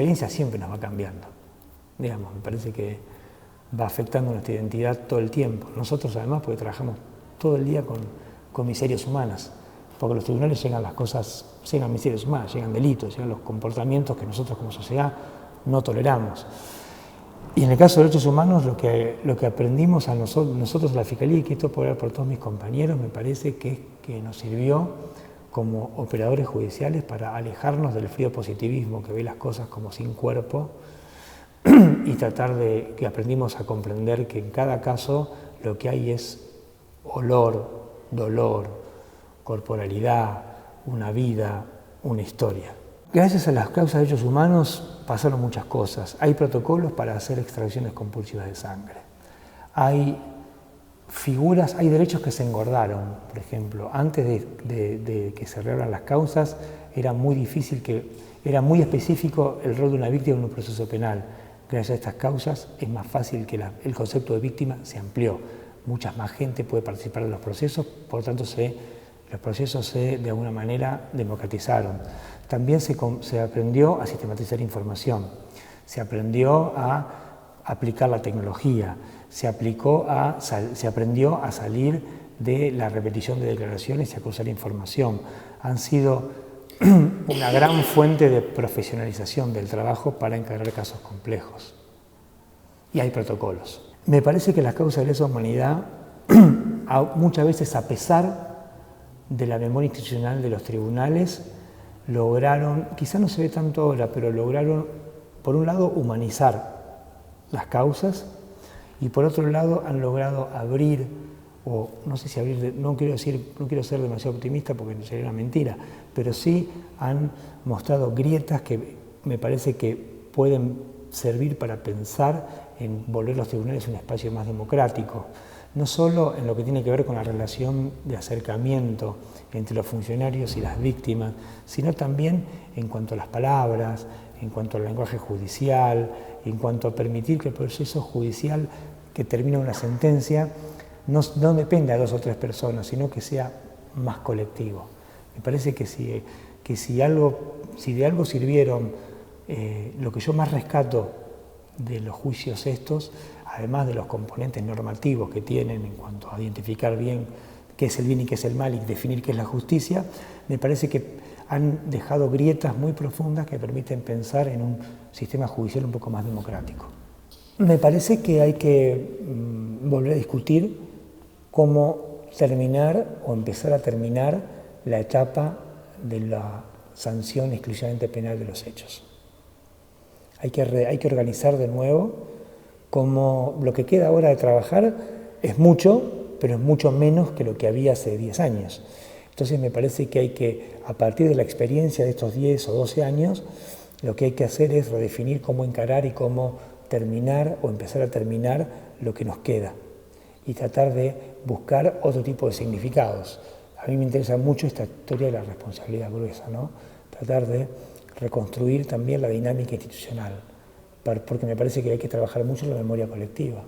experiencia siempre nos va cambiando. Digamos, me parece que va afectando nuestra identidad todo el tiempo. Nosotros además porque trabajamos todo el día con miserias humanas, porque a los tribunales llegan las cosas, llegan miserias humanas, llegan delitos, llegan los comportamientos que nosotros como sociedad no toleramos. Y en el caso de derechos humanos, lo que aprendimos a nosotros en la Fiscalía, y que esto puede por todos mis compañeros, me parece que nos sirvió como operadores judiciales para alejarnos del frío positivismo que ve las cosas como sin cuerpo y tratar de que aprendimos a comprender que en cada caso lo que hay es olor, dolor, corporalidad, una vida, una historia. Gracias a las causas de derechos humanos pasaron muchas cosas. Hay protocolos para hacer extracciones compulsivas de sangre. Hay figuras, hay derechos que se engordaron, por ejemplo. Antes de que se reabran las causas era muy difícil, era muy específico el rol de una víctima en un proceso penal. Gracias a estas causas es más fácil que el concepto de víctima se amplió. Mucha más gente puede participar de los procesos, por lo tanto los procesos se de alguna manera democratizaron. También se aprendió a sistematizar información, se aprendió a aplicar la tecnología, se aprendió a salir de la repetición de declaraciones y a cruzar información. Han sido una gran fuente de profesionalización del trabajo para encarar casos complejos. Y hay protocolos. Me parece que las causas de lesa humanidad, muchas veces a pesar de la memoria institucional de los tribunales, lograron, quizá no se ve tanto ahora, pero lograron, por un lado, humanizar las causas y por otro lado han logrado abrir, o no sé si abrir, no quiero ser demasiado optimista porque sería una mentira, pero sí han mostrado grietas que me parece que pueden servir para pensar en volver los tribunales un espacio más democrático. No solo en lo que tiene que ver con la relación de acercamiento entre los funcionarios y las víctimas, sino también en cuanto a las palabras, en cuanto al lenguaje judicial, en cuanto a permitir que el proceso judicial que termina una sentencia no dependa de 2 o 3 personas, sino que sea más colectivo. Me parece que si de algo sirvieron, lo que yo más rescato de los juicios estos, además de los componentes normativos que tienen en cuanto a identificar bien qué es el bien y qué es el mal y definir qué es la justicia, me parece que han dejado grietas muy profundas que permiten pensar en un sistema judicial un poco más democrático. Me parece que hay que volver a discutir cómo terminar o empezar a terminar la etapa de la sanción exclusivamente penal de los hechos. Hay que organizar de nuevo como lo que queda ahora de trabajar es mucho, pero es mucho menos que lo que había hace 10 años. Entonces me parece que hay que, a partir de la experiencia de estos 10 o 12 años, lo que hay que hacer es redefinir cómo encarar y cómo terminar o empezar a terminar lo que nos queda y tratar de buscar otro tipo de significados. A mí me interesa mucho esta historia de la responsabilidad gruesa, ¿no? Tratar de reconstruir también la dinámica institucional, porque me parece que hay que trabajar mucho en la memoria colectiva.